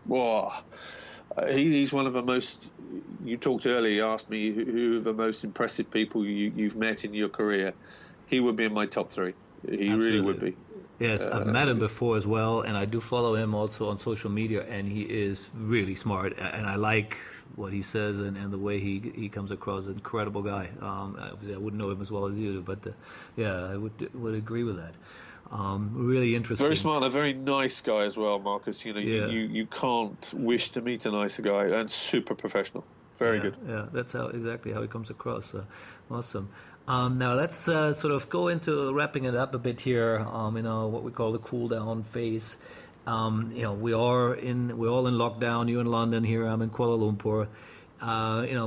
He's one of the most. You talked earlier, you asked me who are the most impressive people you've met in your career. He would be in my top 3. He Absolutely. really would be. Yes, I've met him before as well, and I do follow him also on social media, and he is really smart, and I like what he says and the way he comes across. An incredible guy. Obviously, I wouldn't know him as well as you do, but I would agree with that. Really interesting. Very smart, a very nice guy as well, Marcus. You can't wish to meet a nicer guy, and super professional. Very good. Yeah, that's exactly how he comes across. Awesome. Now let's sort of go into wrapping it up a bit here. What we call the cool down phase. We're all in lockdown. You're in London. Here I'm in Kuala Lumpur.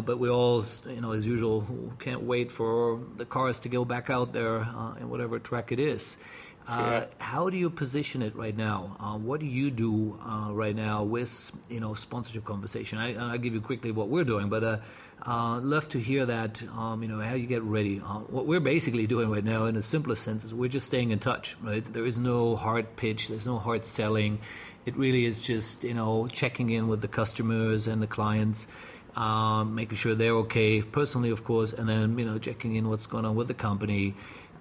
But we all, as usual, can't wait for the cars to go back out there in whatever track it is. How do you position it right now? What do you do right now with sponsorship conversation? I'll give you quickly what we're doing, but love to hear that. How you get ready. What we're basically doing right now, in the simplest sense, is we're just staying in touch. Right? There is no hard pitch. There's no hard selling. It really is just checking in with the customers and the clients. Making sure they're okay, personally, of course, and then checking in what's going on with the company.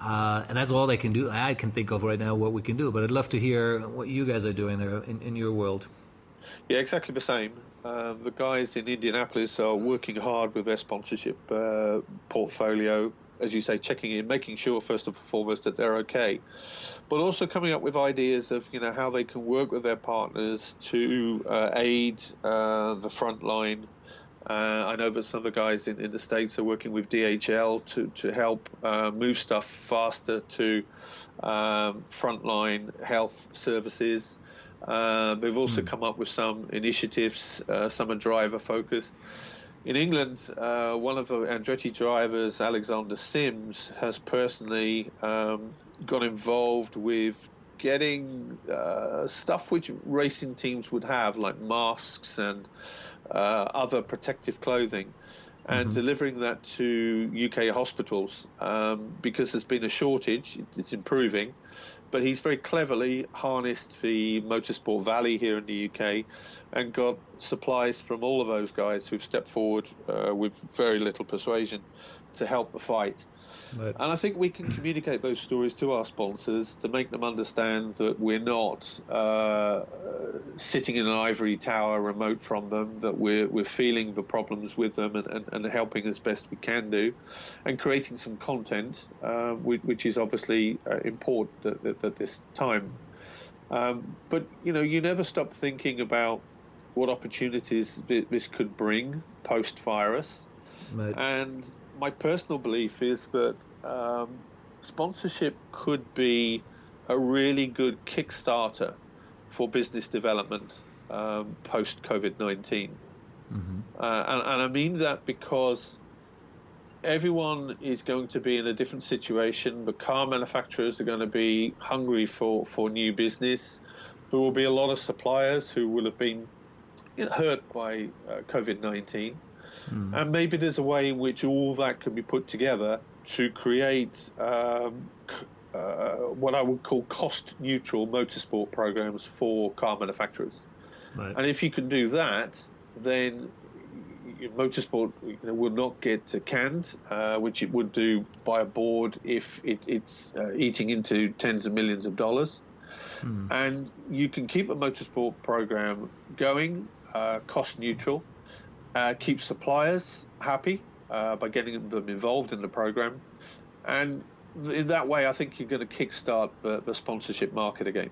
And that's all I can think of right now what we can do. But I'd love to hear what you guys are doing there in your world. Yeah, exactly the same. The guys in Indianapolis are working hard with their sponsorship portfolio, as you say, checking in, making sure first and foremost that they're okay, but also coming up with ideas of how they can work with their partners to aid the front line. I know that some of the guys in the States are working with DHL to help move stuff faster to frontline health services. They've also come up with some initiatives, some are driver focused. In England, one of the Andretti drivers, Alexander Sims, has personally got involved with getting stuff which racing teams would have, like masks and other protective clothing, and delivering that to UK hospitals because there's been a shortage. It's improving, but he's very cleverly harnessed the Motorsport Valley here in the UK and got supplies from all of those guys who've stepped forward with very little persuasion to help the fight. Right. And I think we can communicate those stories to our sponsors to make them understand that we're not sitting in an ivory tower remote from them, that we're feeling the problems with them and helping as best we can do, and creating some content, which is obviously important at this time. But you never stop thinking about what opportunities this could bring post-virus. Right. And my personal belief is that sponsorship could be a really good kickstarter for business development post-COVID-19. And I mean that because everyone is going to be in a different situation. The car manufacturers are going to be hungry for new business. There will be a lot of suppliers who will have been hurt by COVID-19. And maybe there's a way in which all that can be put together to create what I would call cost-neutral motorsport programs for car manufacturers. Right. And if you can do that, then motorsport will not get canned, which it would do by a board if it's eating into tens of millions of dollars. And you can keep a motorsport program going, cost neutral, keep suppliers happy by getting them involved in the program. And in that way, I think you're going to kickstart the sponsorship market again.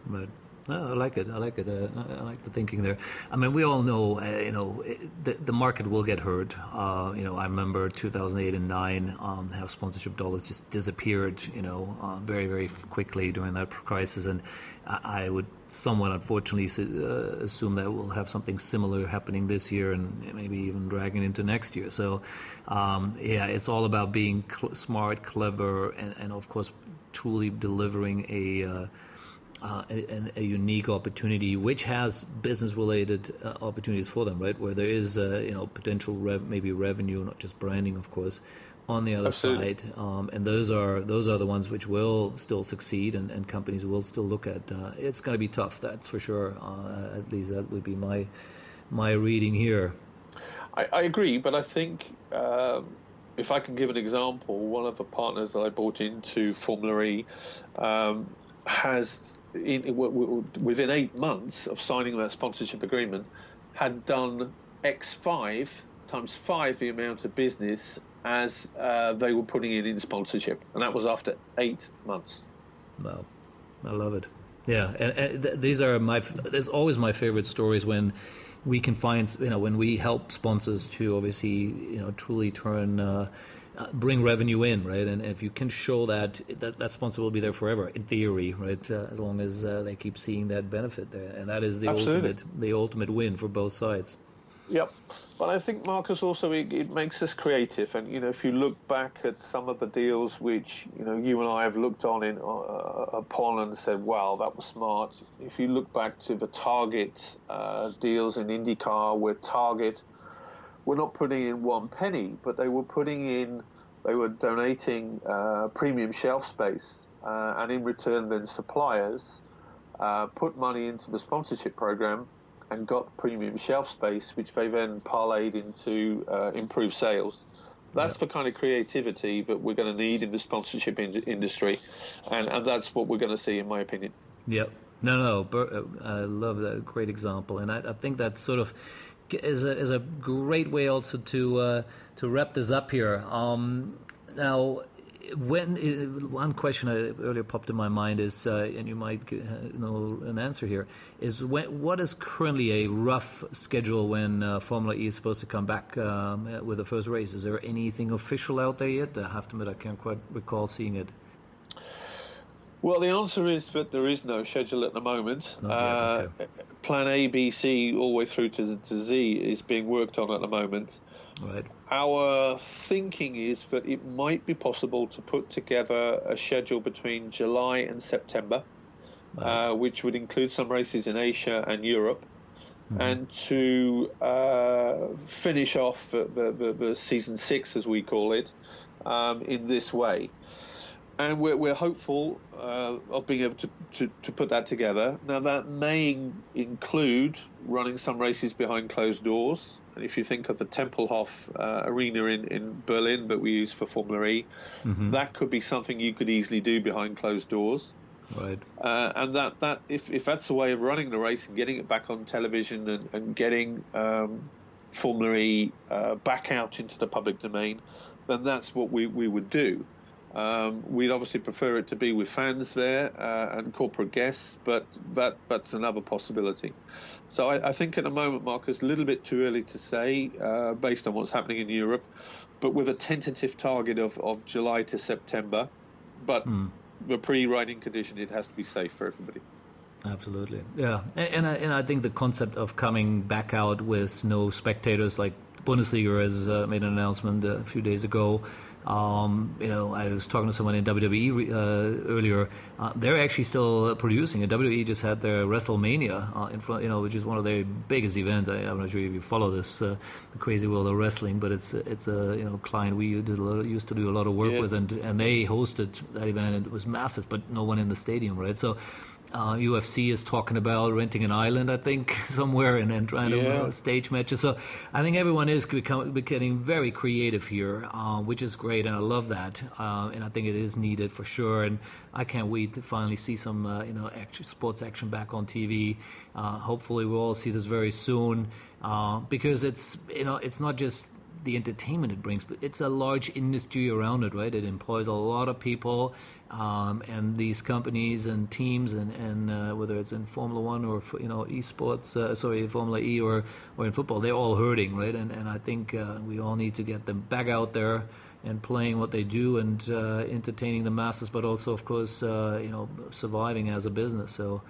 Right. No, I like it. I like it. I like the thinking there. I mean, we all know, the market will get hurt. I remember 2008 and 2009, how sponsorship dollars just disappeared, very, very quickly during that crisis. And I would somewhat unfortunately assume that we'll have something similar happening this year and maybe even dragging into next year. So, it's all about being smart, clever, and of course, truly delivering a unique opportunity, which has business-related opportunities for them, right? Where there is, potential maybe revenue, not just branding, of course, on the other Absolutely. side. And those are the ones which will still succeed, and companies will still look at. It's going to be tough, that's for sure. At least that would be my reading here. I agree, but I think if I can give an example, one of the partners that I brought into Formula E has, within 8 months of signing that sponsorship agreement, had done X5 times 5 the amount of business as they were putting in sponsorship, and that was after 8 months. Wow, I love it. Yeah, and these are there's always my favorite stories when we can find, when we help sponsors to obviously, truly bring revenue in, right? And if you can show that sponsor will be there forever, in theory, right? As long as they keep seeing that benefit there, and that is the ultimate win for both sides. Yep. But I think, Marcus, also it makes us creative. And, if you look back at some of the deals which, you and I have looked upon and said, wow, that was smart. If you look back to the Target deals in IndyCar, where Target were not putting in one penny, but they were donating premium shelf space. And in return, then suppliers put money into the sponsorship program and got premium shelf space, which they then parlayed into improved sales. That's the kind of creativity that we're going to need in the sponsorship industry, and that's what we're going to see, in my opinion. Yep. No, I love that. Great example, and I think that sort of is a great way also to wrap this up here. Now, one question earlier popped in my mind is, and you might know an answer here, is what is currently a rough schedule when Formula E is supposed to come back with the first race? Is there anything official out there yet? I have to admit, I can't quite recall seeing it. Well, the answer is that there is no schedule at the moment. Okay. Plan A, B, C, all the way through to Z is being worked on at the moment. Right. Our thinking is that it might be possible to put together a schedule between July and September, which would include some races in Asia and Europe, and to finish off the season 6, as we call it, in this way. And we're hopeful of being able to put that together. Now, that may include running some races behind closed doors. And if you think of the Tempelhof arena in Berlin that we use for Formula E, that could be something you could easily do behind closed doors. Right. And that if that's a way of running the race and getting it back on television and getting Formula E back out into the public domain, then that's what we would do. We'd obviously prefer it to be with fans there and corporate guests, but that's another possibility. So I think at the moment, Marcus, a little bit too early to say based on what's happening in Europe, but with a tentative target of July to September. But the pre-riding condition, it has to be safe for everybody. Absolutely, yeah, and I think the concept of coming back out with no spectators, like Bundesliga has made an announcement a few days ago. I was talking to someone in WWE earlier. They're actually still producing it. WWE just had their WrestleMania in front, which is one of their biggest events. I'm not sure if you follow this, the crazy world of wrestling, but it's a client we used to do a lot of work with, and they hosted that event, and it was massive, but no one in the stadium, right? So. UFC is talking about renting an island, I think, somewhere, and then trying to stage matches. So I think everyone is getting very creative here, which is great, and I love that. And I think it is needed for sure. And I can't wait to finally see some, sports action back on TV. Hopefully, we'll all see this very soon, because it's not just the entertainment it brings, but it's a large industry around it, right? It employs a lot of people, and these companies and teams, and whether it's in Formula One or esports, Formula E or in football, they're all hurting, right? And I think we all need to get them back out there and playing what they do and entertaining the masses, but also, of course, surviving as a business. So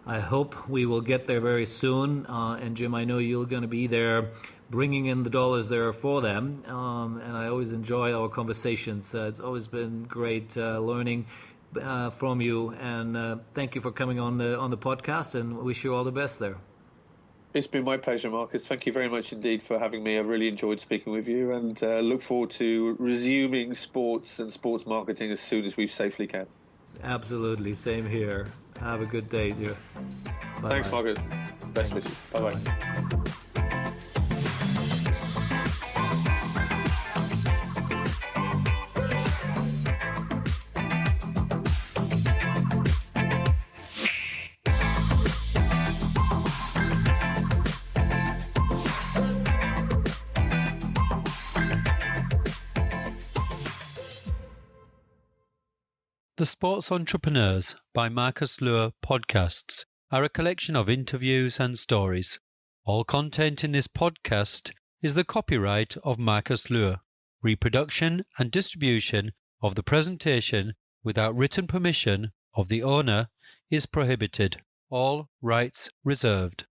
I hope we will get there very soon. And Jim, I know you're going to be there bringing in the dollars there for them. And I always enjoy our conversations. It's always been great learning from you. And thank you for coming on the podcast, and wish you all the best there. It's been my pleasure, Marcus. Thank you very much indeed for having me. I've really enjoyed speaking with you, and look forward to resuming sports and sports marketing as soon as we safely can. Absolutely. Same here. Have a good day, dear. Bye-bye. Thanks, Marcus. Best wishes. Bye-bye. The Sports Entrepreneurs by Marcus Luhr podcasts are a collection of interviews and stories. All content in this podcast is the copyright of Marcus Luhr. Reproduction and distribution of the presentation without written permission of the owner is prohibited. All rights reserved.